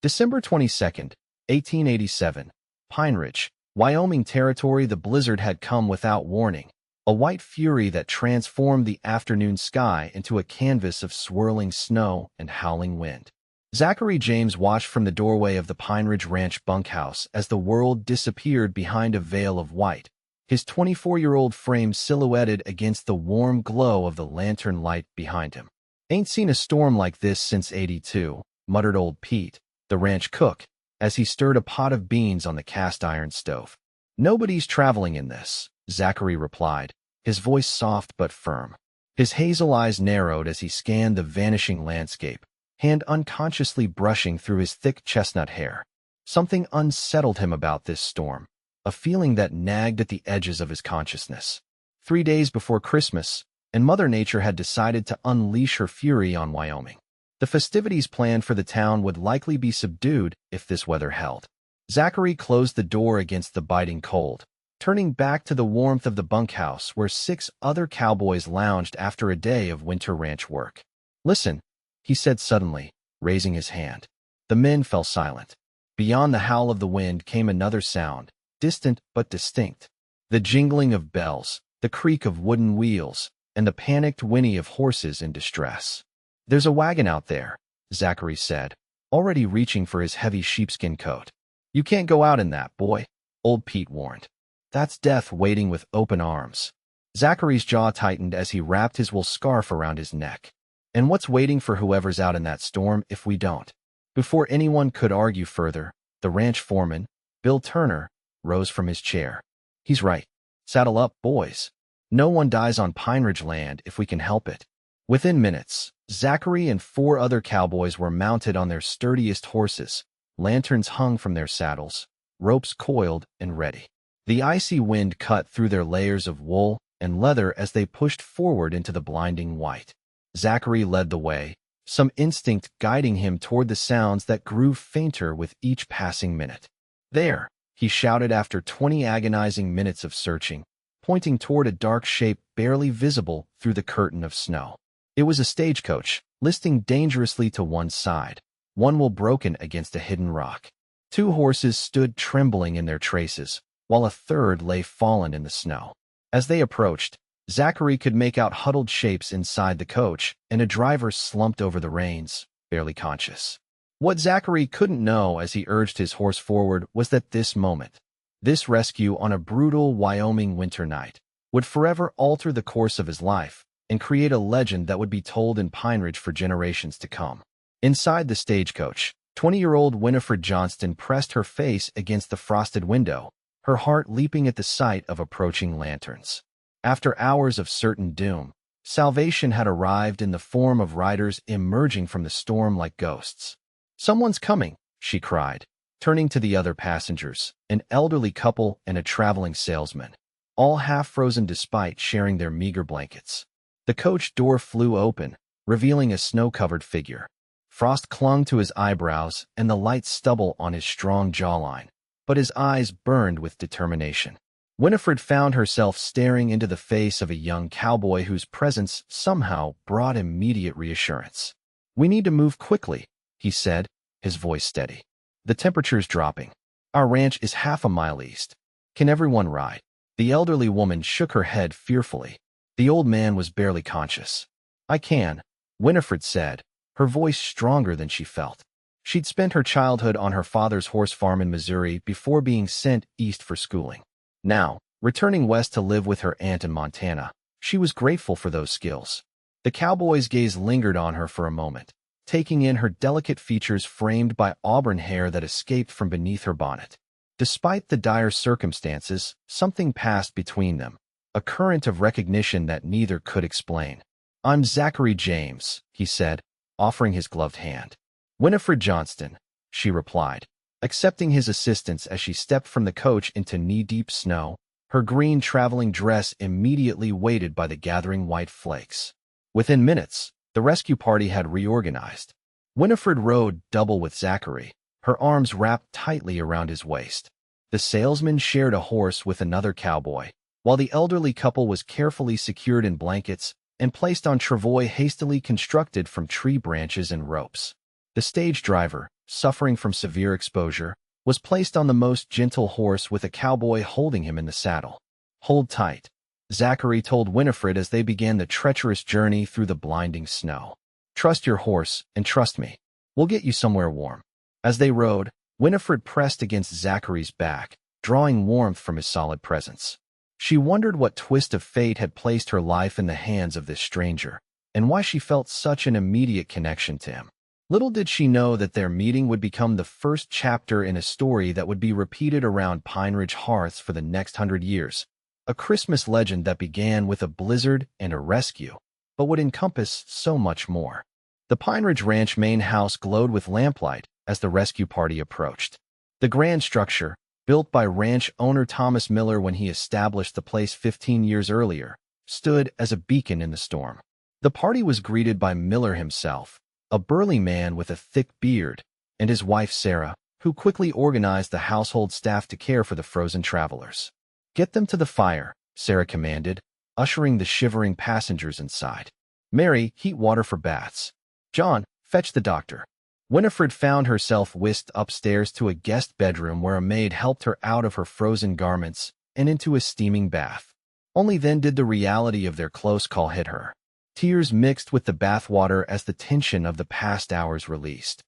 December 22nd, 1887. Pineridge, Wyoming territory. The blizzard had come without warning, a white fury that transformed the afternoon sky into a canvas of swirling snow and howling wind. Zachary James watched from the doorway of the Pineridge Ranch bunkhouse as the world disappeared behind a veil of white, his 24-year-old frame silhouetted against the warm glow of the lantern light behind him. "Ain't seen a storm like this since '82, muttered old Pete, the ranch cook, as he stirred a pot of beans on the cast-iron stove. "Nobody's traveling in this," Zachary replied, his voice soft but firm. His hazel eyes narrowed as he scanned the vanishing landscape, hand unconsciously brushing through his thick chestnut hair. Something unsettled him about this storm, a feeling that nagged at the edges of his consciousness. 3 days before Christmas, and Mother Nature had decided to unleash her fury on Wyoming. The festivities planned for the town would likely be subdued if this weather held. Zachary closed the door against the biting cold, turning back to the warmth of the bunkhouse where 6 other cowboys lounged after a day of winter ranch work. "Listen," he said suddenly, raising his hand. The men fell silent. Beyond the howl of the wind came another sound, distant but distinct. The jingling of bells, the creak of wooden wheels, and the panicked whinny of horses in distress. "There's a wagon out there," Zachary said, already reaching for his heavy sheepskin coat. "You can't go out in that, boy," old Pete warned. "That's death waiting with open arms." Zachary's jaw tightened as he wrapped his wool scarf around his neck. "And what's waiting for whoever's out in that storm if we don't?" Before anyone could argue further, the ranch foreman, Bill Turner, rose from his chair. "He's right. Saddle up, boys. No one dies on Pineridge land if we can help it." Within minutes, Zachary and 4 other cowboys were mounted on their sturdiest horses, lanterns hung from their saddles, ropes coiled and ready. The icy wind cut through their layers of wool and leather as they pushed forward into the blinding white. Zachary led the way, some instinct guiding him toward the sounds that grew fainter with each passing minute. "There," he shouted after 20 agonizing minutes of searching, pointing toward a dark shape barely visible through the curtain of snow. It was a stagecoach, listing dangerously to one side, one wheel broken against a hidden rock. 2 horses stood trembling in their traces, while a third lay fallen in the snow. As they approached, Zachary could make out huddled shapes inside the coach, and a driver slumped over the reins, barely conscious. What Zachary couldn't know as he urged his horse forward was that this moment, this rescue on a brutal Wyoming winter night, would forever alter the course of his life and create a legend that would be told in Pineridge for generations to come. Inside the stagecoach, 20-year-old Winifred Johnston pressed her face against the frosted window, her heart leaping at the sight of approaching lanterns. After hours of certain doom, salvation had arrived in the form of riders emerging from the storm like ghosts. "Someone's coming," she cried, turning to the other passengers, an elderly couple and a traveling salesman, all half-frozen despite sharing their meager blankets. The coach door flew open, revealing a snow-covered figure. Frost clung to his eyebrows and the light stubble on his strong jawline, but his eyes burned with determination. Winifred found herself staring into the face of a young cowboy whose presence somehow brought immediate reassurance. "We need to move quickly," he said, his voice steady. "The temperature's dropping. Our ranch is half a mile east. Can everyone ride?" The elderly woman shook her head fearfully. The old man was barely conscious. "I can," Winifred said, her voice stronger than she felt. She'd spent her childhood on her father's horse farm in Missouri before being sent east for schooling. Now, returning west to live with her aunt in Montana, she was grateful for those skills. The cowboy's gaze lingered on her for a moment, taking in her delicate features framed by auburn hair that escaped from beneath her bonnet. Despite the dire circumstances, something passed between them, a current of recognition that neither could explain. "I'm Zachary James," he said, offering his gloved hand. "Winifred Johnston," she replied, accepting his assistance as she stepped from the coach into knee-deep snow, her green traveling dress immediately weighted by the gathering white flakes. Within minutes, the rescue party had reorganized. Winifred rode double with Zachary, her arms wrapped tightly around his waist. The salesman shared a horse with another cowboy, while the elderly couple was carefully secured in blankets and placed on travois hastily constructed from tree branches and ropes. The stage driver, suffering from severe exposure, was placed on the most gentle horse with a cowboy holding him in the saddle. "Hold tight," Zachary told Winifred as they began the treacherous journey through the blinding snow. "Trust your horse, and trust me. We'll get you somewhere warm." As they rode, Winifred pressed against Zachary's back, drawing warmth from his solid presence. She wondered what twist of fate had placed her life in the hands of this stranger, and why she felt such an immediate connection to him. Little did she know that their meeting would become the first chapter in a story that would be repeated around Pineridge hearths for the next 100 years. A Christmas legend that began with a blizzard and a rescue, but would encompass so much more. The Pineridge Ranch main house glowed with lamplight as the rescue party approached. The grand structure, built by ranch owner Thomas Miller when he established the place 15 years earlier, stood as a beacon in the storm. The party was greeted by Miller himself, a burly man with a thick beard, and his wife Sarah, who quickly organized the household staff to care for the frozen travelers. "Get them to the fire," Sarah commanded, ushering the shivering passengers inside. "Mary, heat water for baths. John, fetch the doctor." Winifred found herself whisked upstairs to a guest bedroom where a maid helped her out of her frozen garments and into a steaming bath. Only then did the reality of their close call hit her. Tears mixed with the bathwater as the tension of the past hours released.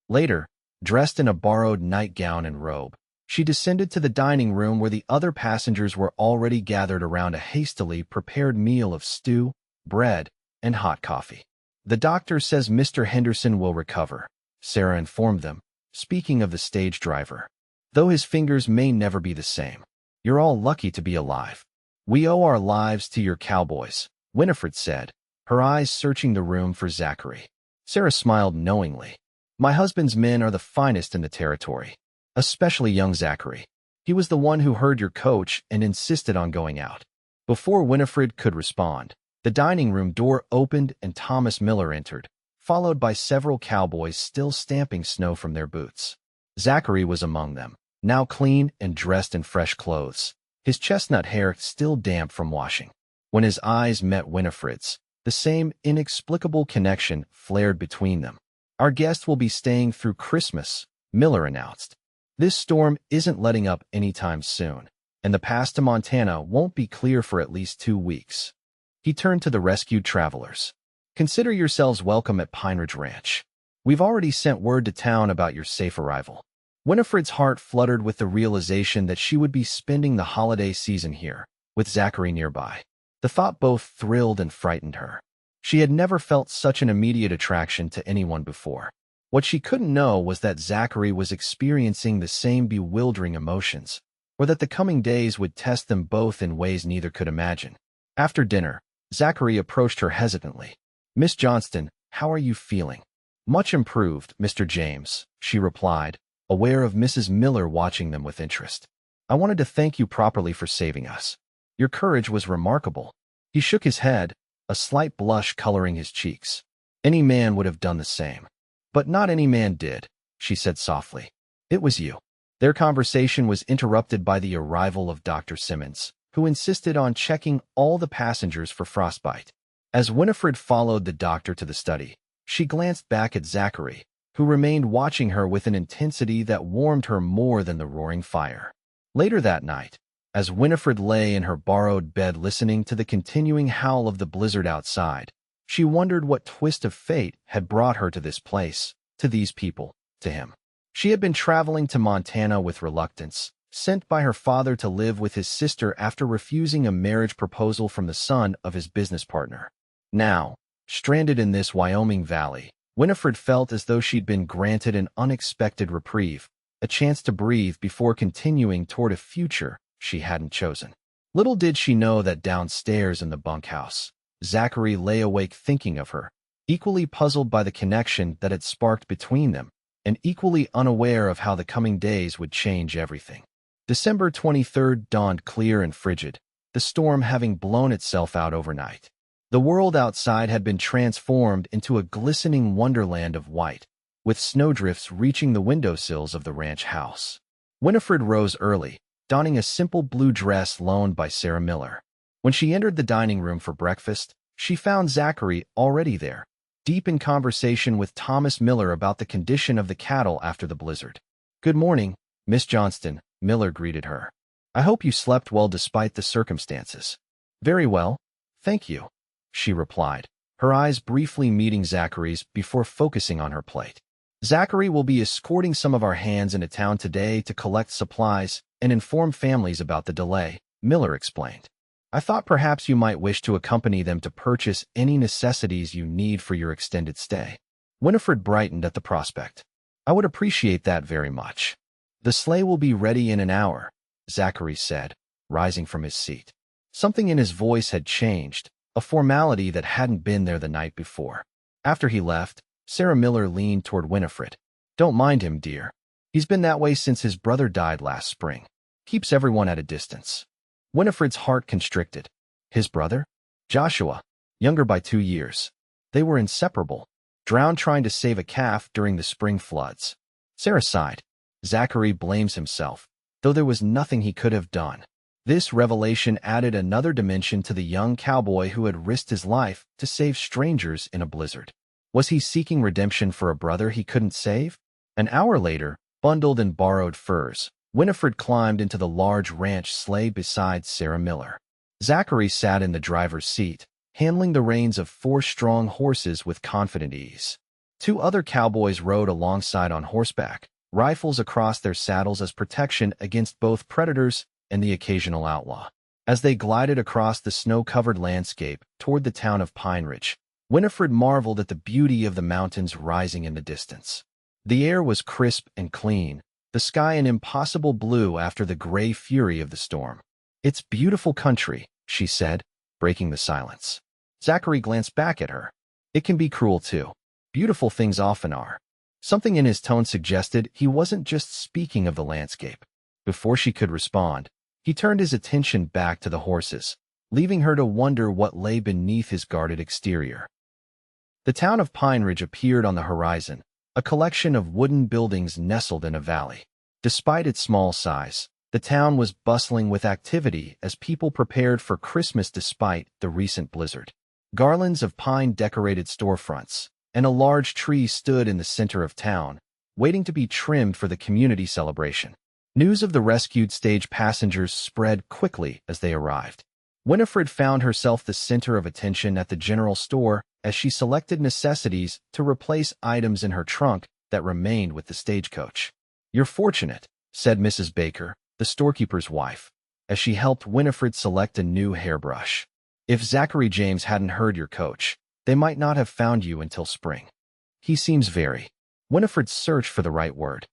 Later, dressed in a borrowed nightgown and robe, she descended to the dining room where the other passengers were already gathered around a hastily prepared meal of stew, bread, and hot coffee. "The doctor says Mr. Henderson will recover," Sarah informed them, speaking of the stage driver. "Though his fingers may never be the same. You're all lucky to be alive. We owe our lives to your cowboys," Winifred said, her eyes searching the room for Zachary. Sarah smiled knowingly. "My husband's men are the finest in the territory, especially young Zachary. He was the one who heard your coach and insisted on going out." Before Winifred could respond, the dining room door opened and Thomas Miller entered, followed by several cowboys still stamping snow from their boots. Zachary was among them, now clean and dressed in fresh clothes, his chestnut hair still damp from washing. When his eyes met Winifred's, the same inexplicable connection flared between them. "Our guest will be staying through Christmas," Miller announced. "This storm isn't letting up anytime soon, and the path to Montana won't be clear for at least 2 weeks." He turned to the rescued travelers. "Consider yourselves welcome at Pineridge Ranch. We've already sent word to town about your safe arrival." Winifred's heart fluttered with the realization that she would be spending the holiday season here, with Zachary nearby. The thought both thrilled and frightened her. She had never felt such an immediate attraction to anyone before. What she couldn't know was that Zachary was experiencing the same bewildering emotions, or that the coming days would test them both in ways neither could imagine. After dinner, Zachary approached her hesitantly. "Miss Johnston, how are you feeling?" "Much improved, Mr. James," she replied, aware of Mrs. Miller watching them with interest. "I wanted to thank you properly for saving us. Your courage was remarkable." He shook his head, a slight blush coloring his cheeks. "Any man would have done the same. But not any man did," she said softly. "It was you." Their conversation was interrupted by the arrival of Dr. Simmons, who insisted on checking all the passengers for frostbite. As Winifred followed the doctor to the study, she glanced back at Zachary, who remained watching her with an intensity that warmed her more than the roaring fire. Later that night, as Winifred lay in her borrowed bed listening to the continuing howl of the blizzard outside, she wondered what twist of fate had brought her to this place, to these people, to him. She had been traveling to Montana with reluctance, sent by her father to live with his sister after refusing a marriage proposal from the son of his business partner. Now, stranded in this Wyoming valley, Winifred felt as though she'd been granted an unexpected reprieve, a chance to breathe before continuing toward a future she hadn't chosen. Little did she know that downstairs in the bunkhouse, Zachary lay awake thinking of her, equally puzzled by the connection that had sparked between them, and equally unaware of how the coming days would change everything. December 23rd dawned clear and frigid, the storm having blown itself out overnight. The world outside had been transformed into a glistening wonderland of white, with snowdrifts reaching the windowsills of the ranch house. Winifred rose early, donning a simple blue dress loaned by Sarah Miller. When she entered the dining room for breakfast, she found Zachary already there. deep in conversation with Thomas Miller about the condition of the cattle after the blizzard. "Good morning, Miss Johnston," Miller greeted her. "I hope you slept well despite the circumstances." "Very well, thank you," she replied, her eyes briefly meeting Zachary's before focusing on her plate. "Zachary will be escorting some of our hands into town today to collect supplies and inform families about the delay," Miller explained. "I thought perhaps you might wish to accompany them to purchase any necessities you need for your extended stay." Winifred brightened at the prospect. "I would appreciate that very much." "The sleigh will be ready in an hour," Zachary said, rising from his seat. Something in his voice had changed, a formality that hadn't been there the night before. After he left, Sarah Miller leaned toward Winifred. "Don't mind him, dear. He's been that way since his brother died last spring. Keeps everyone at a distance." Winifred's heart constricted. His brother? Joshua, younger by 2 years. They were inseparable, drowned trying to save a calf during the spring floods. Sarah sighed. Zachary blames himself, though there was nothing he could have done. This revelation added another dimension to the young cowboy who had risked his life to save strangers in a blizzard. Was he seeking redemption for a brother he couldn't save? An hour later, bundled in borrowed furs, Winifred climbed into the large ranch sleigh beside Sarah Miller. Zachary sat in the driver's seat, handling the reins of 4 strong horses with confident ease. 2 other cowboys rode alongside on horseback, rifles across their saddles as protection against both predators and the occasional outlaw. As they glided across the snow-covered landscape toward the town of Pineridge, Winifred marveled at the beauty of the mountains rising in the distance. The air was crisp and clean, the sky an impossible blue after the gray fury of the storm. "It's beautiful country," she said, breaking the silence. Zachary glanced back at her. "It can be cruel too. Beautiful things often are." Something in his tone suggested he wasn't just speaking of the landscape. Before she could respond, he turned his attention back to the horses, leaving her to wonder what lay beneath his guarded exterior. The town of Pineridge appeared on the horizon, a collection of wooden buildings nestled in a valley. Despite its small size, the town was bustling with activity as people prepared for Christmas despite the recent blizzard. Garlands of pine decorated storefronts, and a large tree stood in the center of town, waiting to be trimmed for the community celebration. News of the rescued stage passengers spread quickly as they arrived. Winifred found herself the center of attention at the general store as she selected necessities to replace items in her trunk that remained with the stagecoach. "You're fortunate," said Mrs. Baker, the storekeeper's wife, as she helped Winifred select a new hairbrush. "If Zachary James hadn't heard your coach, they might not have found you until spring." "He seems very—" Winifred searched for the right word.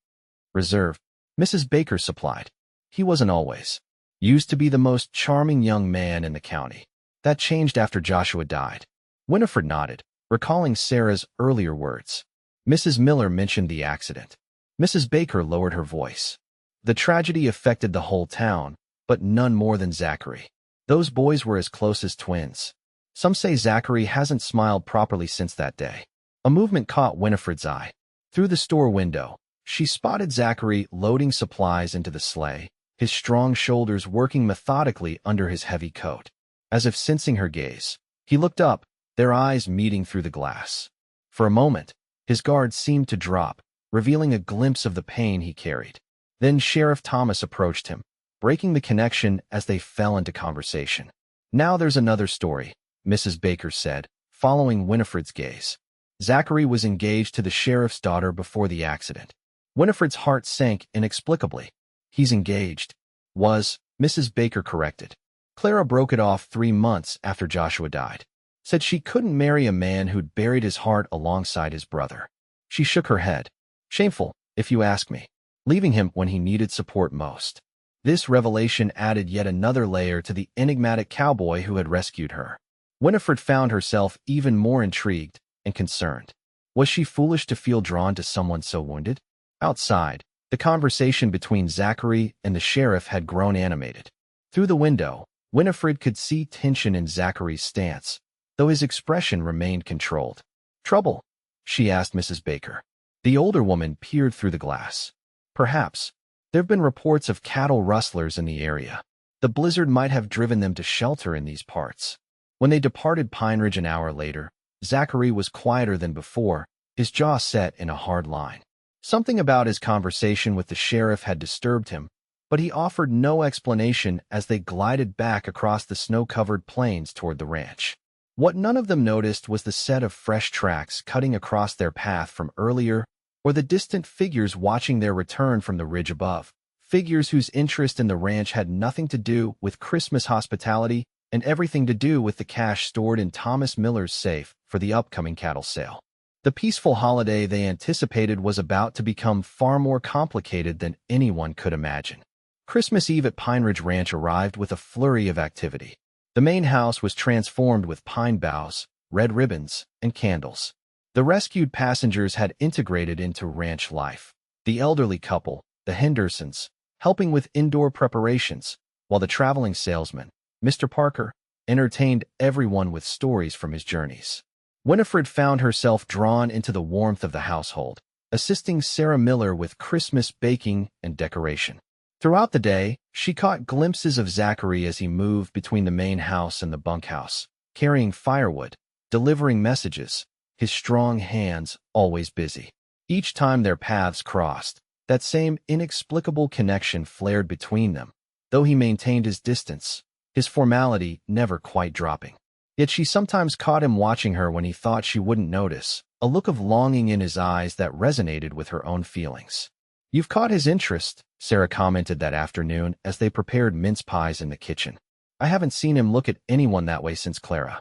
"Reserved," Mrs. Baker supplied. "He wasn't always. Used to be the most charming young man in the county. That changed after Joshua died." Winifred nodded, recalling Sarah's earlier words. Mrs. Miller mentioned the accident. Mrs. Baker lowered her voice. "The tragedy affected the whole town, but none more than Zachary. Those boys were as close as twins. Some say Zachary hasn't smiled properly since that day." A movement caught Winifred's eye. Through the store window, she spotted Zachary loading supplies into the sleigh, his strong shoulders working methodically under his heavy coat. As if sensing her gaze, he looked up, their eyes meeting through the glass. For a moment, his guard seemed to drop, revealing a glimpse of the pain he carried. Then Sheriff Thomas approached him, breaking the connection as they fell into conversation. "Now there's another story," Mrs. Baker said, following Winifred's gaze. "Zachary was engaged to the sheriff's daughter before the accident." Winifred's heart sank inexplicably. "He's engaged." "Was," Mrs. Baker corrected. "Clara broke it off 3 months after Joshua died. Said she couldn't marry a man who'd buried his heart alongside his brother." She shook her head. "Shameful, if you ask me. Leaving him when he needed support most." This revelation added yet another layer to the enigmatic cowboy who had rescued her. Winifred found herself even more intrigued and concerned. Was she foolish to feel drawn to someone so wounded? Outside, the conversation between Zachary and the sheriff had grown animated. Through the window, Winifred could see tension in Zachary's stance, though his expression remained controlled. "Trouble?" she asked Mrs. Baker. The older woman peered through the glass. "Perhaps. There have been reports of cattle rustlers in the area. The blizzard might have driven them to shelter in these parts." When they departed Pineridge an hour later, Zachary was quieter than before, his jaw set in a hard line. Something about his conversation with the sheriff had disturbed him, but he offered no explanation as they glided back across the snow-covered plains toward the ranch. What none of them noticed was the set of fresh tracks cutting across their path from earlier, or the distant figures watching their return from the ridge above. Figures whose interest in the ranch had nothing to do with Christmas hospitality and everything to do with the cash stored in Thomas Miller's safe for the upcoming cattle sale. The peaceful holiday they anticipated was about to become far more complicated than anyone could imagine. Christmas Eve at Pineridge Ranch arrived with a flurry of activity. The main house was transformed with pine boughs, red ribbons, and candles. The rescued passengers had integrated into ranch life. The elderly couple, the Hendersons, helping with indoor preparations, while the traveling salesman, Mr. Parker, entertained everyone with stories from his journeys. Winifred found herself drawn into the warmth of the household, assisting Sarah Miller with Christmas baking and decoration. Throughout the day, she caught glimpses of Zachary as he moved between the main house and the bunkhouse, carrying firewood, delivering messages, his strong hands always busy. Each time their paths crossed, that same inexplicable connection flared between them, though he maintained his distance, his formality never quite dropping. Yet she sometimes caught him watching her when he thought she wouldn't notice, a look of longing in his eyes that resonated with her own feelings. "You've caught his interest," Sarah commented that afternoon as they prepared mince pies in the kitchen. "I haven't seen him look at anyone that way since Clara."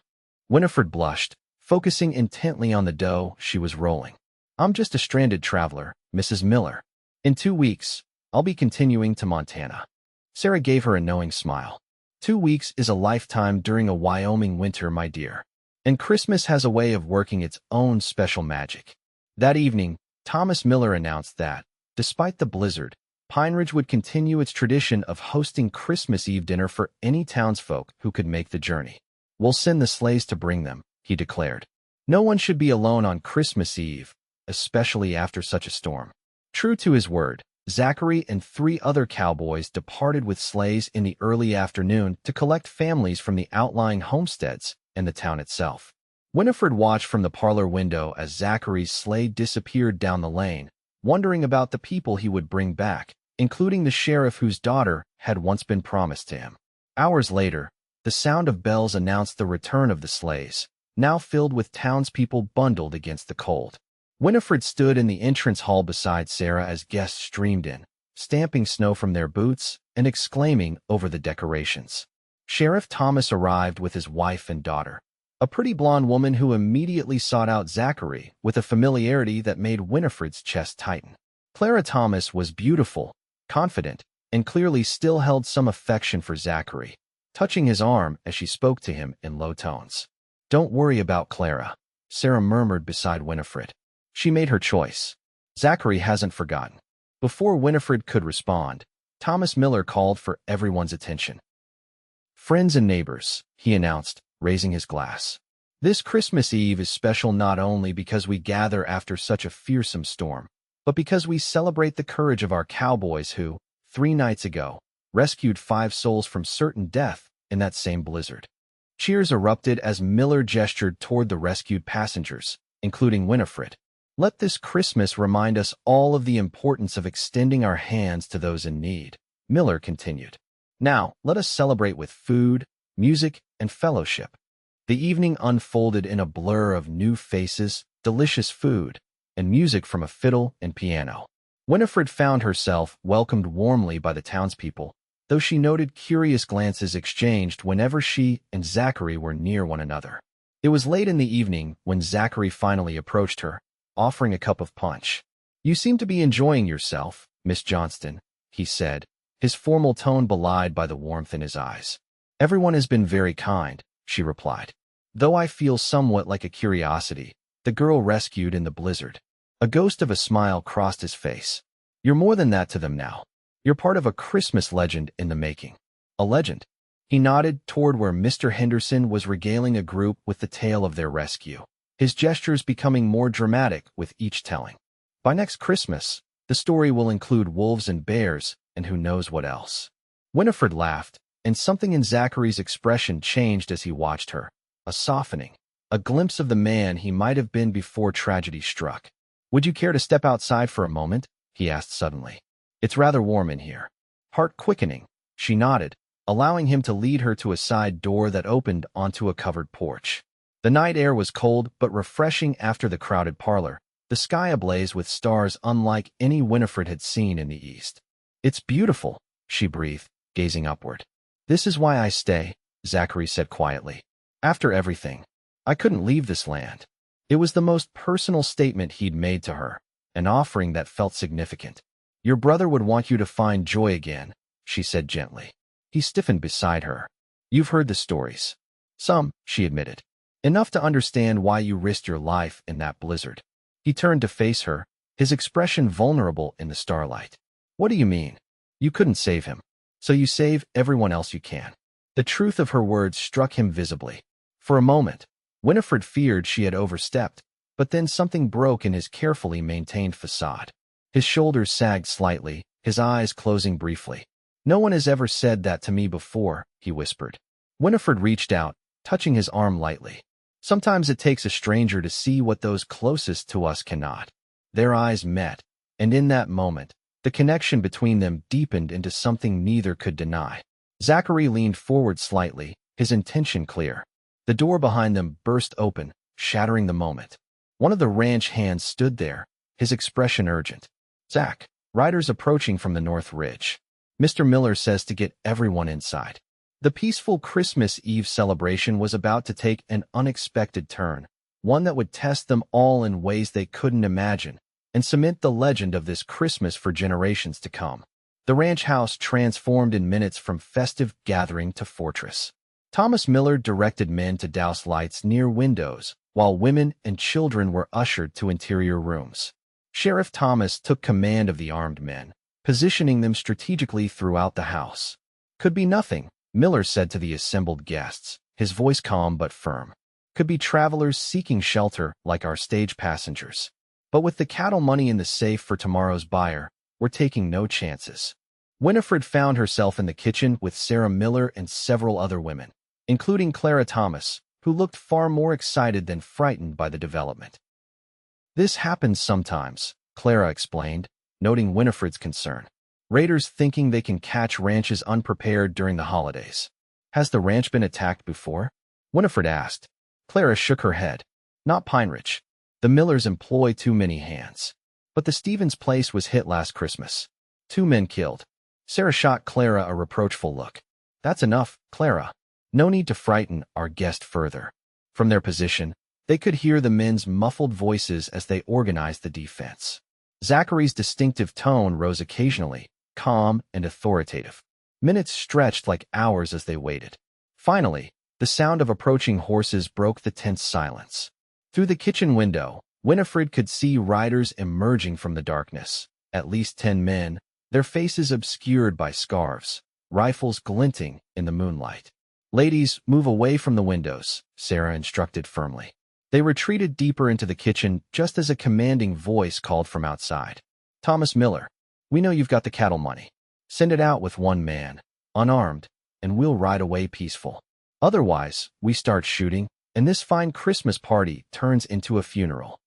Winifred blushed, focusing intently on the dough she was rolling. "I'm just a stranded traveler, Mrs. Miller. In 2 weeks, I'll be continuing to Montana." Sarah gave her a knowing smile. 2 weeks is a lifetime during a Wyoming winter, my dear. And Christmas has a way of working its own special magic. That evening, Thomas Miller announced that, despite the blizzard, Pineridge would continue its tradition of hosting Christmas Eve dinner for any townsfolk who could make the journey. "We'll send the sleighs to bring them," he declared. "No one should be alone on Christmas Eve, especially after such a storm." True to his word, Zachary and 3 other cowboys departed with sleighs in the early afternoon to collect families from the outlying homesteads and the town itself. Winifred watched from the parlor window as Zachary's sleigh disappeared down the lane, wondering about the people he would bring back, including the sheriff whose daughter had once been promised to him. Hours later, the sound of bells announced the return of the sleighs, now filled with townspeople bundled against the cold. Winifred stood in the entrance hall beside Sarah as guests streamed in, stamping snow from their boots and exclaiming over the decorations. Sheriff Thomas arrived with his wife and daughter, a pretty blonde woman who immediately sought out Zachary with a familiarity that made Winifred's chest tighten. Clara Thomas was beautiful, confident, and clearly still held some affection for Zachary, touching his arm as she spoke to him in low tones. "Don't worry about Clara," Sarah murmured beside Winifred. "She made her choice. Zachary hasn't forgotten." Before Winifred could respond, Thomas Miller called for everyone's attention. "Friends and neighbors," he announced, raising his glass. "This Christmas Eve is special not only because we gather after such a fearsome storm, but because we celebrate the courage of our cowboys who, 3 nights ago, rescued 5 souls from certain death in that same blizzard." Cheers erupted as Miller gestured toward the rescued passengers, including Winifred. "Let this Christmas remind us all of the importance of extending our hands to those in need," Miller continued. "Now, let us celebrate with food, music, and fellowship." The evening unfolded in a blur of new faces, delicious food, and music from a fiddle and piano. Winifred found herself welcomed warmly by the townspeople, though she noted curious glances exchanged whenever she and Zachary were near one another. It was late in the evening when Zachary finally approached her, offering a cup of punch. "You seem to be enjoying yourself, Miss Johnston," he said, his formal tone belied by the warmth in his eyes. "Everyone has been very kind," she replied. "Though I feel somewhat like a curiosity, the girl rescued in the blizzard." A ghost of a smile crossed his face. "You're more than that to them now. You're part of a Christmas legend in the making." "A legend?" He nodded toward where Mr. Henderson was regaling a group with the tale of their rescue, his gestures becoming more dramatic with each telling. "By next Christmas, the story will include wolves and bears and who knows what else." Winifred laughed, and something in Zachary's expression changed as he watched her, a softening, a glimpse of the man he might have been before tragedy struck. "Would you care to step outside for a moment?" he asked suddenly. "It's rather warm in here." Heart quickening, she nodded, allowing him to lead her to a side door that opened onto a covered porch. The night air was cold but refreshing after the crowded parlor, the sky ablaze with stars unlike any Winifred had seen in the east. "It's beautiful," she breathed, gazing upward. "This is why I stay," Zachary said quietly. "After everything, I couldn't leave this land." It was the most personal statement he'd made to her, an offering that felt significant. "Your brother would want you to find joy again," she said gently. He stiffened beside her. "You've heard the stories." "Some," she admitted. "Enough to understand why you risked your life in that blizzard." He turned to face her, his expression vulnerable in the starlight. "What do you mean? You couldn't save him. So you save everyone else you can." The truth of her words struck him visibly. For a moment, Winifred feared she had overstepped, but then something broke in his carefully maintained facade. His shoulders sagged slightly, his eyes closing briefly. "No one has ever said that to me before," he whispered. Winifred reached out, touching his arm lightly. "Sometimes it takes a stranger to see what those closest to us cannot." Their eyes met, and in that moment, the connection between them deepened into something neither could deny. Zachary leaned forward slightly, his intention clear. The door behind them burst open, shattering the moment. One of the ranch hands stood there, his expression urgent. "Zach, riders approaching from the North Ridge. Mr. Miller says to get everyone inside." The peaceful Christmas Eve celebration was about to take an unexpected turn, one that would test them all in ways they couldn't imagine, and cement the legend of this Christmas for generations to come. The ranch house transformed in minutes from festive gathering to fortress. Thomas Miller directed men to douse lights near windows, while women and children were ushered to interior rooms. Sheriff Thomas took command of the armed men, positioning them strategically throughout the house. "Could be nothing," Miller said to the assembled guests, his voice calm but firm. "Could be travelers seeking shelter like our stage passengers. But with the cattle money in the safe for tomorrow's buyer, we're taking no chances." Winifred found herself in the kitchen with Sarah Miller and several other women, including Clara Thomas, who looked far more excited than frightened by the development. "This happens sometimes," Clara explained, noting Winifred's concern. "Raiders thinking they can catch ranches unprepared during the holidays." "Has the ranch been attacked before?" Winifred asked. Clara shook her head. "Not Pineridge. The Millers employ too many hands. But the Stevens place was hit last Christmas. 2 men killed." Sarah shot Clara a reproachful look. "That's enough, Clara. No need to frighten our guest further." From their position, they could hear the men's muffled voices as they organized the defense. Zachary's distinctive tone rose occasionally, calm and authoritative. Minutes stretched like hours as they waited. Finally, the sound of approaching horses broke the tense silence. Through the kitchen window, Winifred could see riders emerging from the darkness, at least 10 men, their faces obscured by scarves, rifles glinting in the moonlight. "Ladies, move away from the windows," Sarah instructed firmly. They retreated deeper into the kitchen just as a commanding voice called from outside. "Thomas Miller, we know you've got the cattle money. Send it out with 1 man, unarmed, and we'll ride away peaceful. Otherwise, we start shooting, and this fine Christmas party turns into a funeral."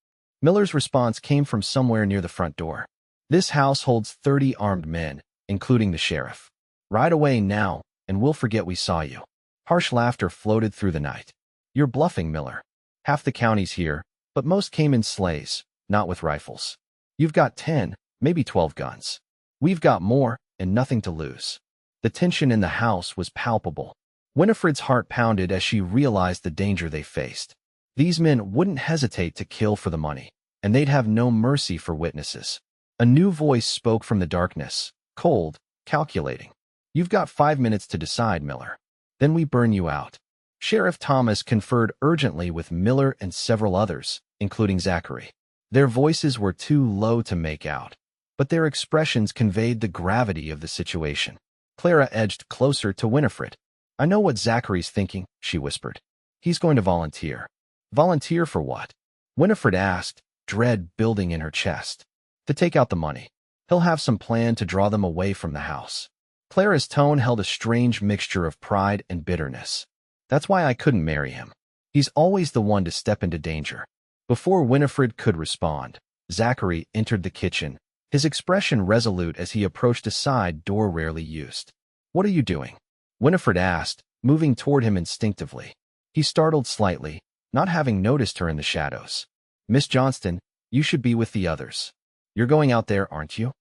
Miller's response came from somewhere near the front door. "This house holds 30 armed men, including the sheriff. Ride away now, and we'll forget we saw you." Harsh laughter floated through the night. "You're bluffing, Miller. Half the county's here, but most came in sleighs, not with rifles. You've got 10, maybe 12 guns. We've got more, and nothing to lose." The tension in the house was palpable. Winifred's heart pounded as she realized the danger they faced. These men wouldn't hesitate to kill for the money, and they'd have no mercy for witnesses. A new voice spoke from the darkness, cold, calculating. "You've got 5 minutes to decide, Miller. Then we burn you out." Sheriff Thomas conferred urgently with Miller and several others, including Zachary. Their voices were too low to make out, but their expressions conveyed the gravity of the situation. Clara edged closer to Winifred. "I know what Zachary's thinking," she whispered. "He's going to volunteer." "Volunteer for what?" Winifred asked, dread building in her chest. "To take out the money. He'll have some plan to draw them away from the house." Clara's tone held a strange mixture of pride and bitterness. "That's why I couldn't marry him. He's always the one to step into danger. Before Winifred could respond, Zachary entered the kitchen, his expression resolute as he approached a side door rarely used. "What are you doing?" Winifred asked, moving toward him instinctively. He startled slightly, not having noticed her in the shadows. "Miss Johnston, you should be with the others. You're going out there, aren't you?"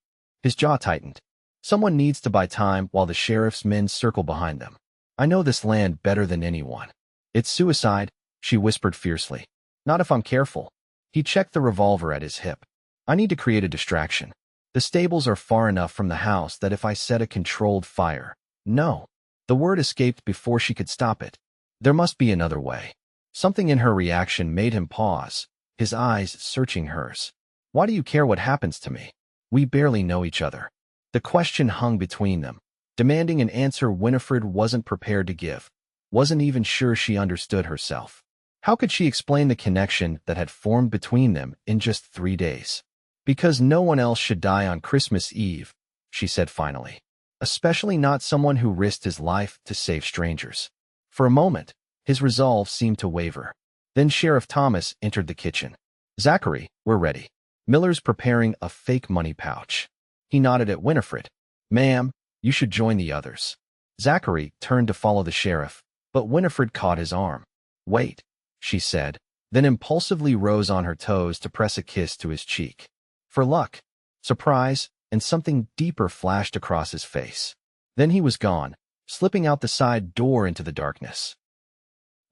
His jaw tightened. "Someone needs to buy time while the sheriff's men circle behind them. I know this land better than anyone." "It's suicide," she whispered fiercely. "Not if I'm careful." He checked the revolver at his hip. "I need to create a distraction. The stables are far enough from the house that if I set a controlled fire—" "No." The word escaped before she could stop it. There must be another way. Something in her reaction made him pause, his eyes searching hers. "Why do you care what happens to me? We barely know each other." The question hung between them, demanding an answer Winifred wasn't prepared to give, wasn't even sure she understood herself. How could she explain the connection that had formed between them in just 3 days? "Because no one else should die on Christmas Eve," she said finally. "Especially not someone who risked his life to save strangers." For a moment, his resolve seemed to waver. Then Sheriff Thomas entered the kitchen. "Zachary, we're ready. Miller's preparing a fake money pouch." He nodded at Winifred. "Ma'am, you should join the others." Zachary turned to follow the sheriff, but Winifred caught his arm. "Wait," she said, then impulsively rose on her toes to press a kiss to his cheek. For luck, surprise, and something deeper flashed across his face. Then he was gone, slipping out the side door into the darkness.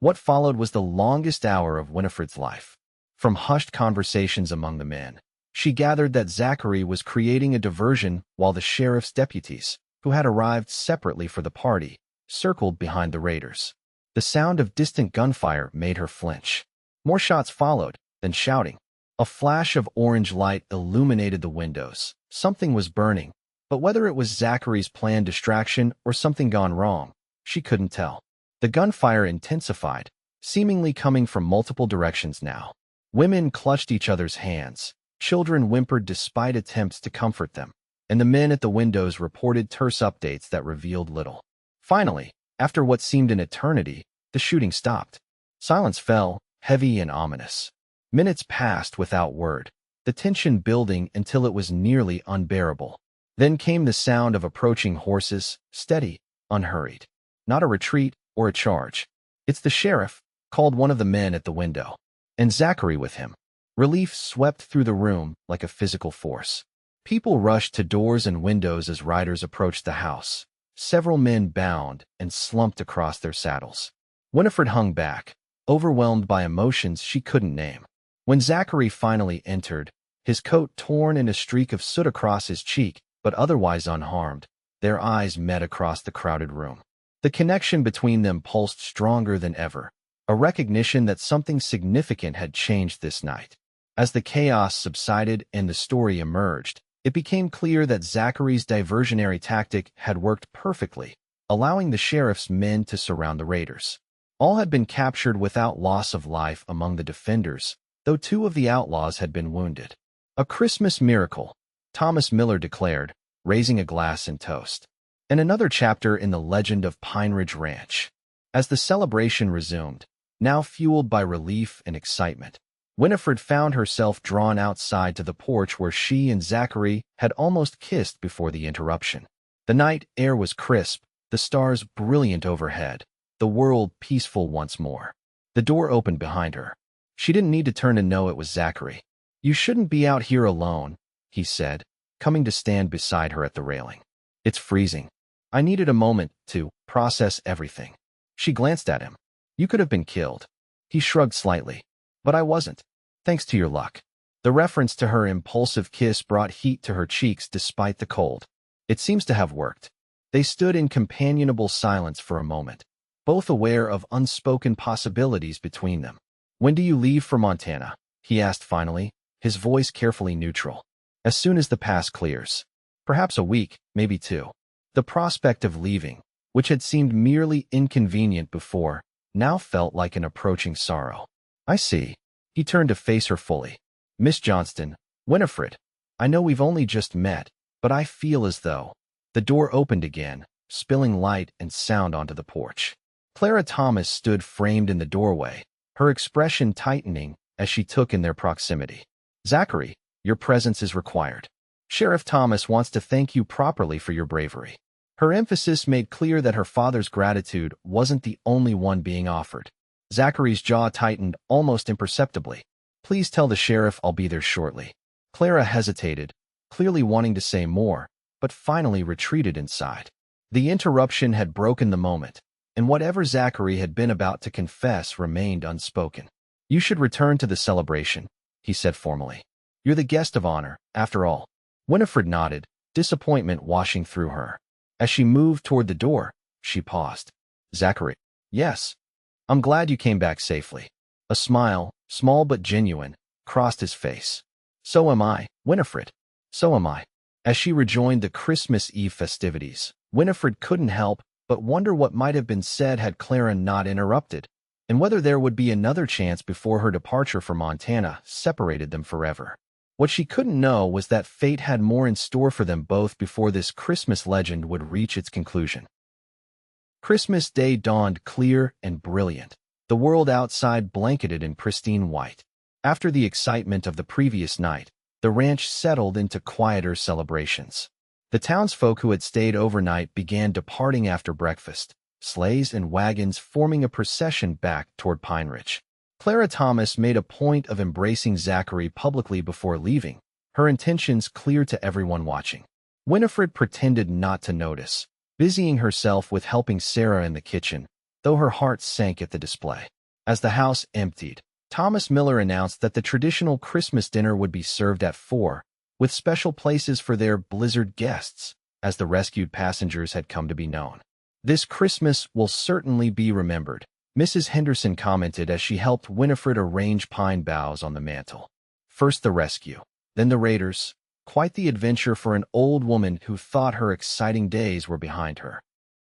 What followed was the longest hour of Winifred's life. From hushed conversations among the men, she gathered that Zachary was creating a diversion while the sheriff's deputies, who had arrived separately for the party, circled behind the raiders. The sound of distant gunfire made her flinch. More shots followed, then shouting. A flash of orange light illuminated the windows. Something was burning, but whether it was Zachary's planned distraction or something gone wrong, she couldn't tell. The gunfire intensified, seemingly coming from multiple directions now. Women clutched each other's hands, children whimpered despite attempts to comfort them, and the men at the windows reported terse updates that revealed little. Finally, after what seemed an eternity, the shooting stopped. Silence fell, heavy and ominous. Minutes passed without word, the tension building until it was nearly unbearable. Then came the sound of approaching horses, steady, unhurried. Not a retreat or a charge. "It's the sheriff," called one of the men at the window. And Zachary with him. Relief swept through the room like a physical force. People rushed to doors and windows as riders approached the house. Several men bound and slumped across their saddles. Winifred hung back, overwhelmed by emotions she couldn't name. When Zachary finally entered, his coat torn and a streak of soot across his cheek, but otherwise unharmed, their eyes met across the crowded room. The connection between them pulsed stronger than ever, a recognition that something significant had changed this night. As the chaos subsided and the story emerged, it became clear that Zachary's diversionary tactic had worked perfectly, allowing the sheriff's men to surround the raiders. All had been captured without loss of life among the defenders, though 2 of the outlaws had been wounded. "A Christmas miracle," Thomas Miller declared, raising a glass in toast. And another chapter in the legend of Pineridge Ranch. As the celebration resumed, now fueled by relief and excitement, Winifred found herself drawn outside to the porch where she and Zachary had almost kissed before the interruption. The night air was crisp, the stars brilliant overhead, the world peaceful once more. The door opened behind her. She didn't need to turn to know it was Zachary. "You shouldn't be out here alone," he said, coming to stand beside her at the railing. "It's freezing. I needed a moment to process everything." She glanced at him. "You could have been killed." He shrugged slightly. "But I wasn't. Thanks to your luck." The reference to her impulsive kiss brought heat to her cheeks despite the cold. It seems to have worked. They stood in companionable silence for a moment, both aware of unspoken possibilities between them. "When do you leave for Montana?" he asked finally, his voice carefully neutral. "As soon as the pass clears. Perhaps a week, maybe 2. The prospect of leaving, which had seemed merely inconvenient before, now felt like an approaching sorrow. "I see." He turned to face her fully. "Miss Johnston, Winifred, I know we've only just met, but I feel as though—" The door opened again, spilling light and sound onto the porch. Clara Thomas stood framed in the doorway, her expression tightening as she took in their proximity. "Zachary, your presence is required. Sheriff Thomas wants to thank you properly for your bravery." Her emphasis made clear that her father's gratitude wasn't the only one being offered. Zachary's jaw tightened almost imperceptibly. "Please tell the sheriff I'll be there shortly." Clara hesitated, clearly wanting to say more, but finally retreated inside. The interruption had broken the moment, and whatever Zachary had been about to confess remained unspoken. "You should return to the celebration," he said formally. "You're the guest of honor, after all." Winifred nodded, disappointment washing through her. As she moved toward the door, she paused. "Zachary." "Yes. I'm glad you came back safely." A smile, small but genuine, crossed his face. "So am I, Winifred. So am I." As she rejoined the Christmas Eve festivities, Winifred couldn't help but wonder what might have been said had Clara not interrupted, and whether there would be another chance before her departure for Montana separated them forever. What she couldn't know was that fate had more in store for them both before this Christmas legend would reach its conclusion. Christmas Day dawned clear and brilliant, the world outside blanketed in pristine white. After the excitement of the previous night, the ranch settled into quieter celebrations. The townsfolk who had stayed overnight began departing after breakfast, sleighs and wagons forming a procession back toward Pineridge. Clara Thomas made a point of embracing Zachary publicly before leaving, her intentions clear to everyone watching. Winifred pretended not to notice, busying herself with helping Sarah in the kitchen, though her heart sank at the display. As the house emptied, Thomas Miller announced that the traditional Christmas dinner would be served at 4, with special places for their blizzard guests, as the rescued passengers had come to be known. "This Christmas will certainly be remembered," Mrs. Henderson commented as she helped Winifred arrange pine boughs on the mantel. First the rescue, then the raiders. Quite the adventure for an old woman who thought her exciting days were behind her.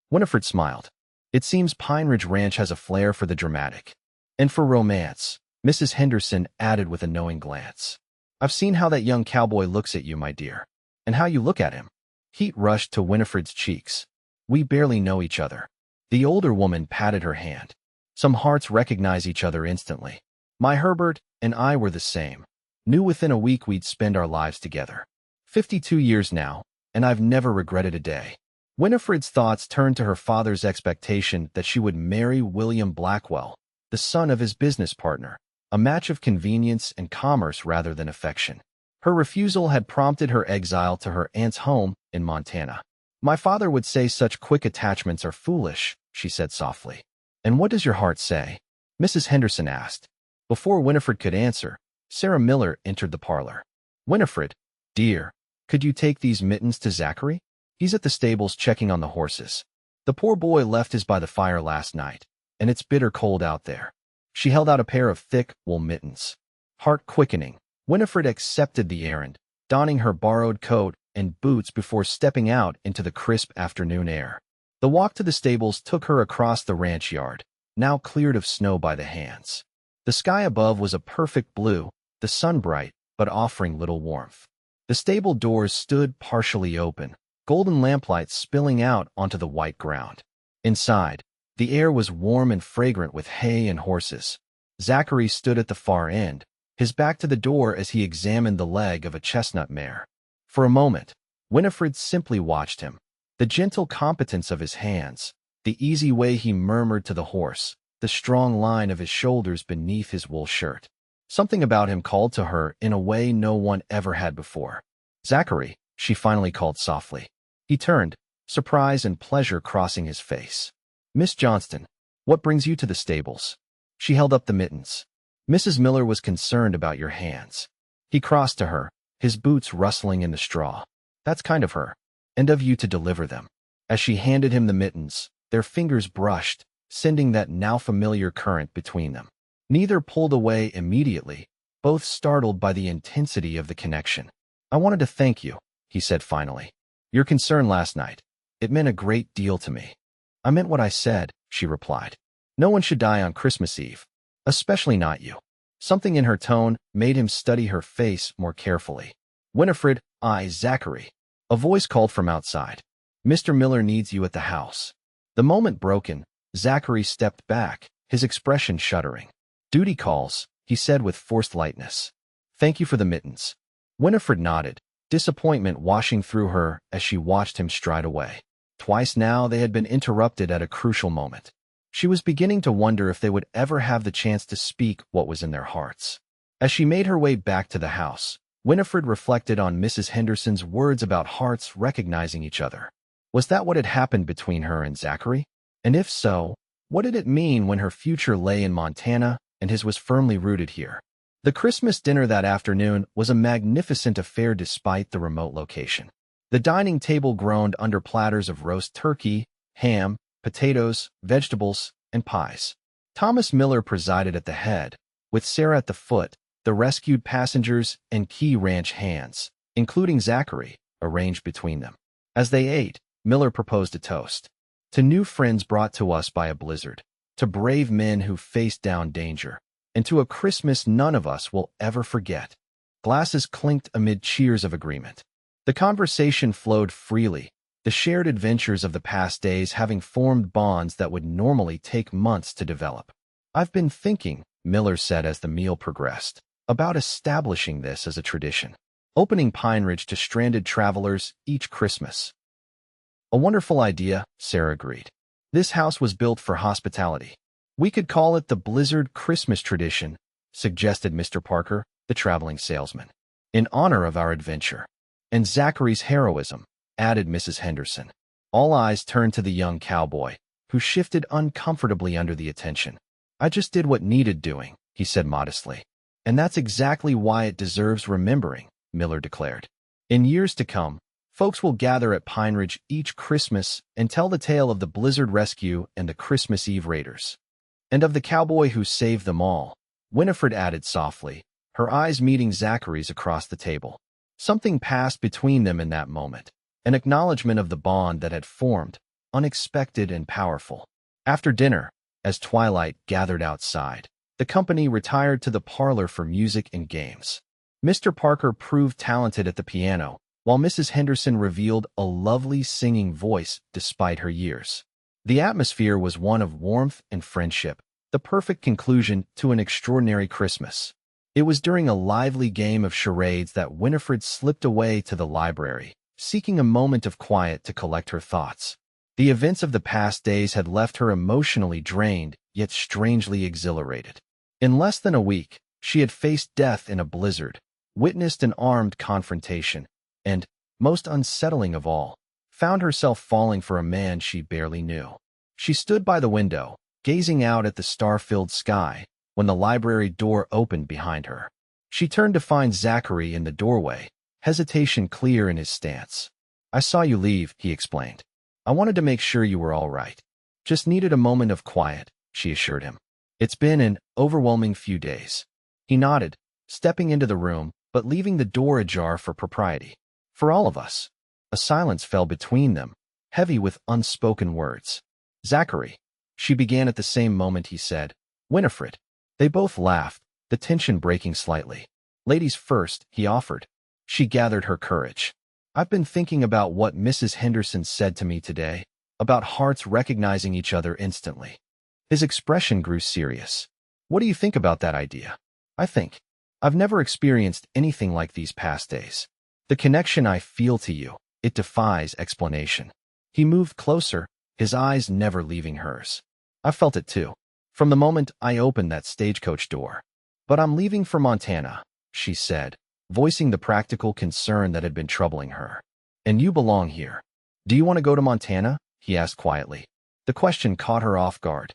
Winifred smiled. "It seems Pineridge Ranch has a flair for the dramatic. And for romance," Mrs. Henderson added with a knowing glance. "I've seen how that young cowboy looks at you, my dear, and how you look at him." Heat rushed to Winifred's cheeks. "We barely know each other." The older woman patted her hand. "Some hearts recognize each other instantly. My Herbert and I were the same. Knew within a week we'd spend our lives together. 52 years now, and I've never regretted a day." Winifred's thoughts turned to her father's expectation that she would marry William Blackwell, the son of his business partner, a match of convenience and commerce rather than affection. Her refusal had prompted her exile to her aunt's home in Montana. "My father would say such quick attachments are foolish," she said softly. "And what does your heart say?" Mrs. Henderson asked. Before Winifred could answer, Sarah Miller entered the parlor. "Winifred, dear, could you take these mittens to Zachary? He's at the stables checking on the horses. The poor boy left his by the fire last night, and it's bitter cold out there." She held out a pair of thick wool mittens. Heart quickening, Winifred accepted the errand, donning her borrowed coat and boots before stepping out into the crisp afternoon air. The walk to the stables took her across the ranch yard, now cleared of snow by the hands. The sky above was a perfect blue, the sun bright, but offering little warmth. The stable doors stood partially open, golden lamplight spilling out onto the white ground. Inside, the air was warm and fragrant with hay and horses. Zachary stood at the far end, his back to the door as he examined the leg of a chestnut mare. For a moment, Winifred simply watched him. The gentle competence of his hands, the easy way he murmured to the horse, the strong line of his shoulders beneath his wool shirt. Something about him called to her in a way no one ever had before. "Zachary," she finally called softly. He turned, surprise and pleasure crossing his face. "Miss Johnston, what brings you to the stables?" She held up the mittens. "Mrs. Miller was concerned about your hands." He crossed to her, his boots rustling in the straw. "That's kind of her. And of you to deliver them." As she handed him the mittens, their fingers brushed, sending that now familiar current between them. Neither pulled away immediately, both startled by the intensity of the connection. "I wanted to thank you," he said finally. "Your concern last night. It meant a great deal to me." "I meant what I said," she replied. "No one should die on Christmas Eve. Especially not you." Something in her tone made him study her face more carefully. "Winifred, Zachary." A voice called from outside. "Mr. Miller needs you at the house." The moment broken, Zachary stepped back, his expression shuddering. Duty calls, he said with forced lightness. Thank you for the mittens. Winifred nodded, disappointment washing through her as she watched him stride away. Twice now they had been interrupted at a crucial moment. She was beginning to wonder if they would ever have the chance to speak what was in their hearts. As she made her way back to the house, Winifred reflected on Mrs. Henderson's words about hearts recognizing each other. Was that what had happened between her and Zachary? And if so, what did it mean when her future lay in Montana and his was firmly rooted here? The Christmas dinner that afternoon was a magnificent affair despite the remote location. The dining table groaned under platters of roast turkey, ham, potatoes, vegetables, and pies. Thomas Miller presided at the head, with Sarah at the foot, the rescued passengers and key ranch hands, including Zachary, arranged between them. As they ate, Miller proposed a toast. To new friends brought to us by a blizzard, to brave men who faced down danger, and to a Christmas none of us will ever forget. Glasses clinked amid cheers of agreement. The conversation flowed freely, the shared adventures of the past days having formed bonds that would normally take months to develop. I've been thinking, Miller said as the meal progressed, about establishing this as a tradition, opening Pineridge to stranded travelers each Christmas. A wonderful idea, Sarah agreed. This house was built for hospitality. We could call it the Blizzard Christmas Tradition, suggested Mr. Parker, the traveling salesman. In honor of our adventure. And Zachary's heroism, added Mrs. Henderson. All eyes turned to the young cowboy, who shifted uncomfortably under the attention. I just did what needed doing, he said modestly. And that's exactly why it deserves remembering, Miller declared. In years to come, folks will gather at Pineridge each Christmas and tell the tale of the Blizzard Rescue and the Christmas Eve Raiders. And of the cowboy who saved them all, Winifred added softly, her eyes meeting Zachary's across the table. Something passed between them in that moment, an acknowledgement of the bond that had formed, unexpected and powerful. After dinner, as twilight gathered outside, the company retired to the parlor for music and games. Mr. Parker proved talented at the piano, while Mrs. Henderson revealed a lovely singing voice despite her years. The atmosphere was one of warmth and friendship, the perfect conclusion to an extraordinary Christmas. It was during a lively game of charades that Winifred slipped away to the library, seeking a moment of quiet to collect her thoughts. The events of the past days had left her emotionally drained, yet strangely exhilarated. In less than a week, she had faced death in a blizzard, witnessed an armed confrontation, and, most unsettling of all, found herself falling for a man she barely knew. She stood by the window, gazing out at the star-filled sky, when the library door opened behind her. She turned to find Zachary in the doorway, hesitation clear in his stance. I saw you leave, he explained. I wanted to make sure you were all right. Just needed a moment of quiet, she assured him. It's been an overwhelming few days. He nodded, stepping into the room, but leaving the door ajar for propriety. For all of us. A silence fell between them, heavy with unspoken words. Zachary. She began at the same moment he said, Winifred. They both laughed, the tension breaking slightly. Ladies first, he offered. She gathered her courage. I've been thinking about what Mrs. Henderson said to me today, about hearts recognizing each other instantly. His expression grew serious. What do you think about that idea? I think. I've never experienced anything like these past days. The connection I feel to you, it defies explanation. He moved closer, his eyes never leaving hers. I felt it too. From the moment I opened that stagecoach door. But I'm leaving for Montana, she said, voicing the practical concern that had been troubling her. And you belong here. Do you want to go to Montana? He asked quietly. The question caught her off guard.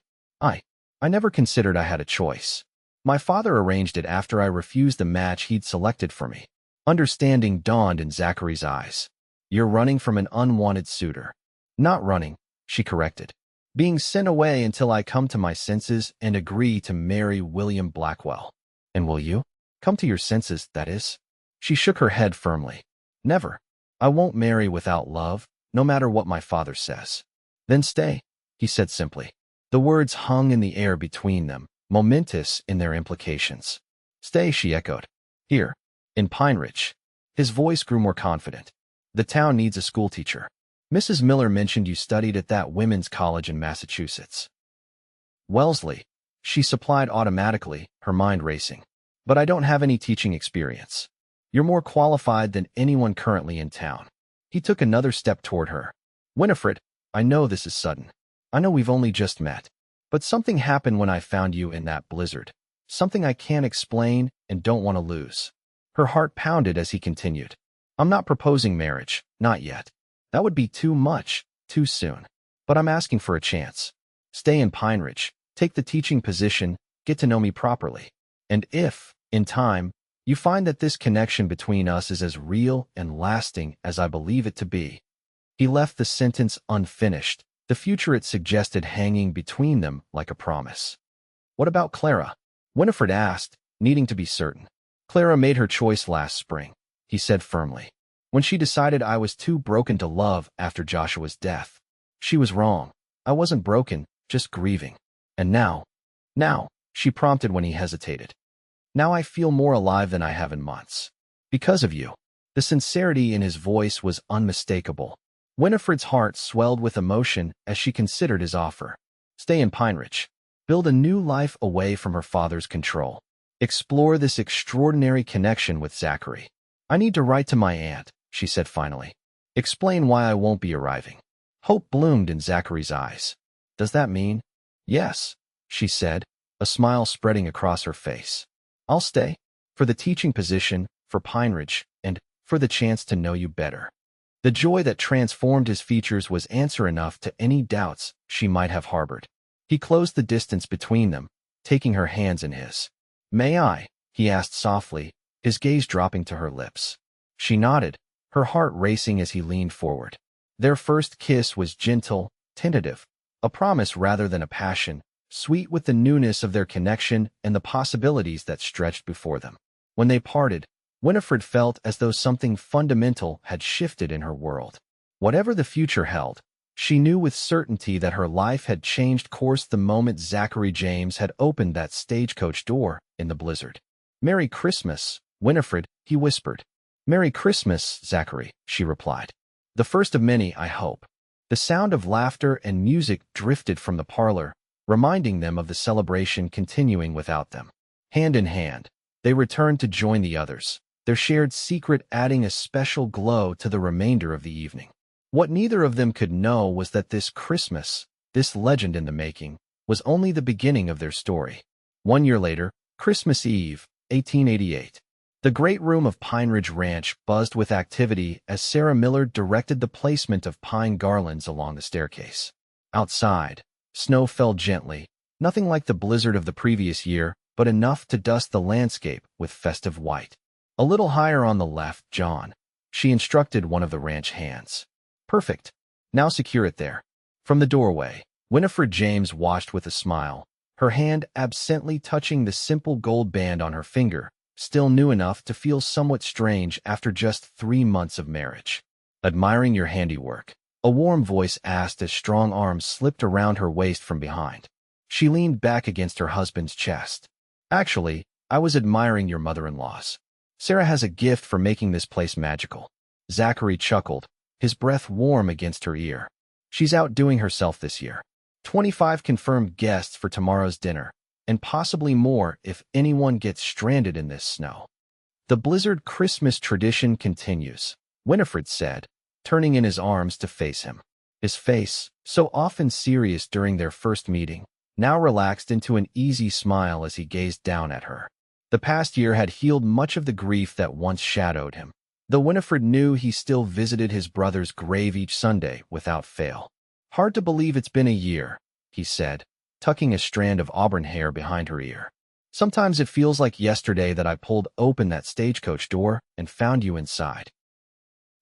I never considered I had a choice. My father arranged it after I refused the match he'd selected for me. Understanding dawned in Zachary's eyes. You're running from an unwanted suitor. Not running, she corrected. Being sent away until I come to my senses and agree to marry William Blackwell. And will you? Come to your senses, that is? She shook her head firmly. Never. I won't marry without love, no matter what my father says. Then stay, he said simply. The words hung in the air between them, momentous in their implications. Stay, she echoed. Here, in Pineridge. His voice grew more confident. The town needs a schoolteacher. Mrs. Miller mentioned you studied at that women's college in Massachusetts. Wellesley. she supplied automatically, her mind racing. But I don't have any teaching experience. You're more qualified than anyone currently in town. He took another step toward her. Winifred, I know this is sudden. I know we've only just met. But something happened when I found you in that blizzard. Something I can't explain and don't want to lose. Her heart pounded as he continued. I'm not proposing marriage, not yet. That would be too much, too soon. But I'm asking for a chance. Stay in Pineridge, take the teaching position, get to know me properly. And if, in time, you find that this connection between us is as real and lasting as I believe it to be. He left the sentence unfinished, the future it suggested hanging between them like a promise. What about Clara? Winifred asked, needing to be certain. Clara made her choice last spring, he said firmly. When she decided I was too broken to love after Joshua's death. She was wrong. I wasn't broken, just grieving. And now, she prompted when he hesitated. Now I feel more alive than I have in months. Because of you. The sincerity in his voice was unmistakable. Winifred's heart swelled with emotion as she considered his offer. Stay in Pineridge. Build a new life away from her father's control. Explore this extraordinary connection with Zachary. I need to write to my aunt, she said finally. Explain why I won't be arriving. Hope bloomed in Zachary's eyes. Does that mean? Yes, she said, a smile spreading across her face. I'll stay. For the teaching position, for Pineridge, and for the chance to know you better. The joy that transformed his features was answer enough to any doubts she might have harbored. He closed the distance between them, taking her hands in his. May I? He asked softly, his gaze dropping to her lips. She nodded, her heart racing as he leaned forward. Their first kiss was gentle, tentative, a promise rather than a passion, sweet with the newness of their connection and the possibilities that stretched before them. When they parted, Winifred felt as though something fundamental had shifted in her world. Whatever the future held, she knew with certainty that her life had changed course the moment Zachary James had opened that stagecoach door in the blizzard. Merry Christmas, Winifred, he whispered. Merry Christmas, Zachary, she replied. The first of many, I hope. The sound of laughter and music drifted from the parlor, reminding them of the celebration continuing without them. Hand in hand, they returned to join the others, their shared secret adding a special glow to the remainder of the evening. What neither of them could know was that this Christmas, this legend in the making, was only the beginning of their story. 1 year later, Christmas Eve, 1888. The great room of Pineridge Ranch buzzed with activity as Sarah Miller directed the placement of pine garlands along the staircase. Outside, snow fell gently, nothing like the blizzard of the previous year, but enough to dust the landscape with festive white. A little higher on the left, John, she instructed one of the ranch hands. Perfect. Now secure it there. From the doorway, Winifred James watched with a smile, her hand absently touching the simple gold band on her finger, still new enough to feel somewhat strange after just 3 months of marriage. Admiring your handiwork, a warm voice asked as strong arms slipped around her waist from behind. She leaned back against her husband's chest. Actually, I was admiring your mother-in-law's. Sarah has a gift for making this place magical. Zachary chuckled, his breath warm against her ear. She's outdoing herself this year. 25 confirmed guests for tomorrow's dinner, and possibly more if anyone gets stranded in this snow. The blizzard Christmas tradition continues, Winifred said, turning in his arms to face him. His face, so often serious during their first meeting, now relaxed into an easy smile as he gazed down at her. The past year had healed much of the grief that once shadowed him, though Winifred knew he still visited his brother's grave each Sunday without fail. Hard to believe it's been a year, he said, tucking a strand of auburn hair behind her ear. Sometimes it feels like yesterday that I pulled open that stagecoach door and found you inside.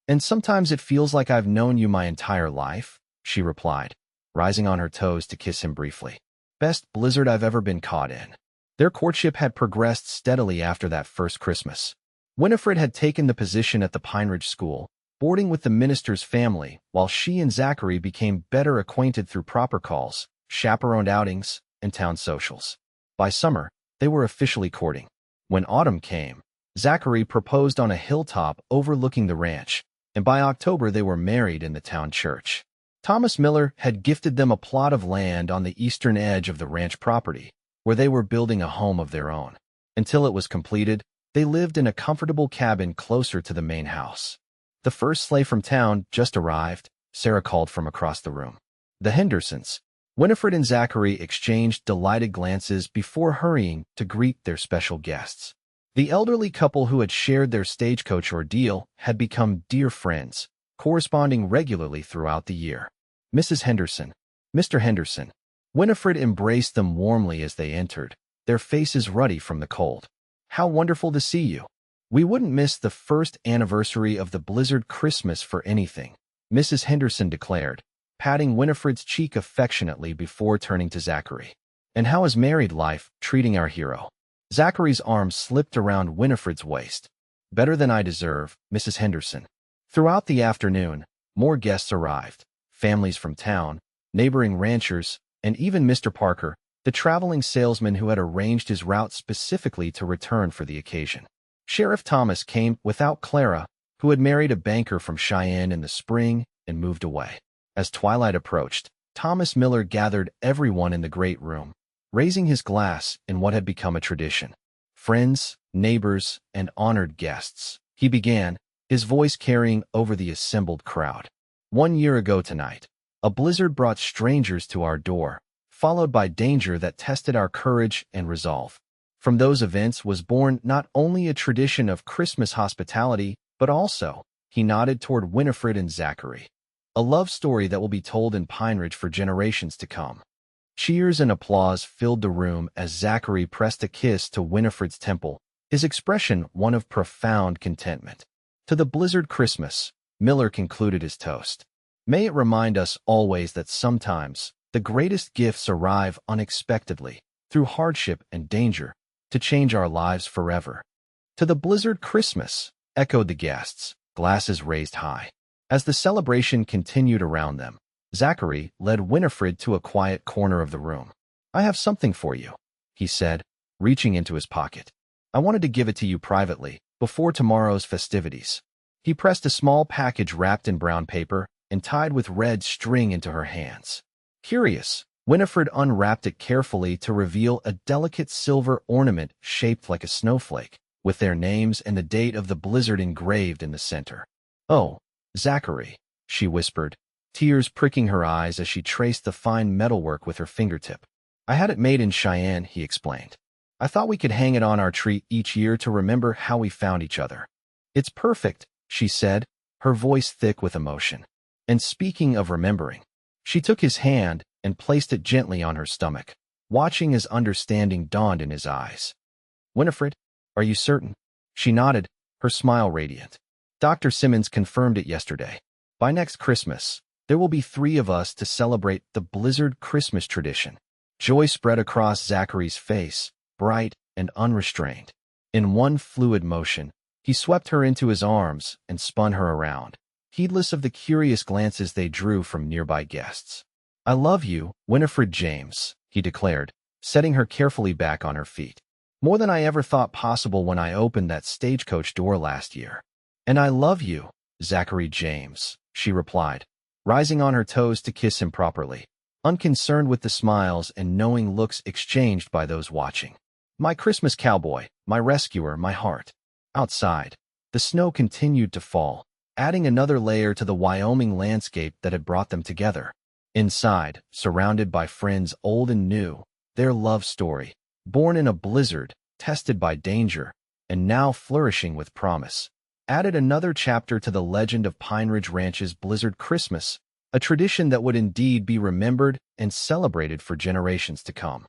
And sometimes it feels like I've known you my entire life, she replied, rising on her toes to kiss him briefly. Best blizzard I've ever been caught in. Their courtship had progressed steadily after that first Christmas. Winifred had taken the position at the Pineridge School, boarding with the minister's family, while she and Zachary became better acquainted through proper calls, chaperoned outings, and town socials. By summer, they were officially courting. When autumn came, Zachary proposed on a hilltop overlooking the ranch, and by October they were married in the town church. Thomas Miller had gifted them a plot of land on the eastern edge of the ranch property, where they were building a home of their own. Until it was completed, they lived in a comfortable cabin closer to the main house. "The first sleigh from town just arrived," Sarah called from across the room. The Hendersons. Winifred and Zachary exchanged delighted glances before hurrying to greet their special guests. The elderly couple who had shared their stagecoach ordeal had become dear friends, corresponding regularly throughout the year. "Mrs. Henderson, Mr. Henderson." Winifred embraced them warmly as they entered, their faces ruddy from the cold. "How wonderful to see you. We wouldn't miss the first anniversary of the Blizzard Christmas for anything," Mrs. Henderson declared, patting Winifred's cheek affectionately before turning to Zachary. "And how is married life treating our hero?" Zachary's arm slipped around Winifred's waist. "Better than I deserve, Mrs. Henderson." Throughout the afternoon, more guests arrived, families from town, neighboring ranchers, and even Mr. Parker, the traveling salesman who had arranged his route specifically to return for the occasion. Sheriff Thomas came without Clara, who had married a banker from Cheyenne in the spring and moved away. As twilight approached, Thomas Miller gathered everyone in the great room, raising his glass in what had become a tradition. "Friends, neighbors, and honored guests," he began, his voice carrying over the assembled crowd. "1 year ago tonight, a blizzard brought strangers to our door, followed by danger that tested our courage and resolve. From those events was born not only a tradition of Christmas hospitality, but also," he nodded toward Winifred and Zachary, "a love story that will be told in Pineridge for generations to come." Cheers and applause filled the room as Zachary pressed a kiss to Winifred's temple, his expression one of profound contentment. "To the Blizzard Christmas," Miller concluded his toast. "May it remind us always that sometimes the greatest gifts arrive unexpectedly, through hardship and danger, to change our lives forever." "To the Blizzard Christmas," echoed the guests, glasses raised high. As the celebration continued around them, Zachary led Winifred to a quiet corner of the room. "I have something for you," he said, reaching into his pocket. "I wanted to give it to you privately, before tomorrow's festivities." He pressed a small package wrapped in brown paper and tied with red string into her hands. Curious, Winifred unwrapped it carefully to reveal a delicate silver ornament shaped like a snowflake, with their names and the date of the blizzard engraved in the center. "Oh, Zachary," she whispered, tears pricking her eyes as she traced the fine metalwork with her fingertip. "I had it made in Cheyenne," he explained. "I thought we could hang it on our tree each year to remember how we found each other." "It's perfect," she said, her voice thick with emotion. "And speaking of remembering," she took his hand and placed it gently on her stomach, watching as understanding dawned in his eyes. "Winifred, are you certain?" She nodded, her smile radiant. "Dr. Simmons confirmed it yesterday. By next Christmas, there will be 3 of us to celebrate the Blizzard Christmas tradition." Joy spread across Zachary's face, bright and unrestrained. In one fluid motion, he swept her into his arms and spun her around, heedless of the curious glances they drew from nearby guests. "I love you, Winifred James," he declared, setting her carefully back on her feet. "More than I ever thought possible when I opened that stagecoach door last year." "And I love you, Zachary James," she replied, rising on her toes to kiss him properly, unconcerned with the smiles and knowing looks exchanged by those watching. "My Christmas cowboy, my rescuer, my heart." Outside, the snow continued to fall, adding another layer to the Wyoming landscape that had brought them together. Inside, surrounded by friends old and new, their love story, born in a blizzard, tested by danger, and now flourishing with promise, added another chapter to the legend of Pineridge Ranch's Blizzard Christmas, a tradition that would indeed be remembered and celebrated for generations to come.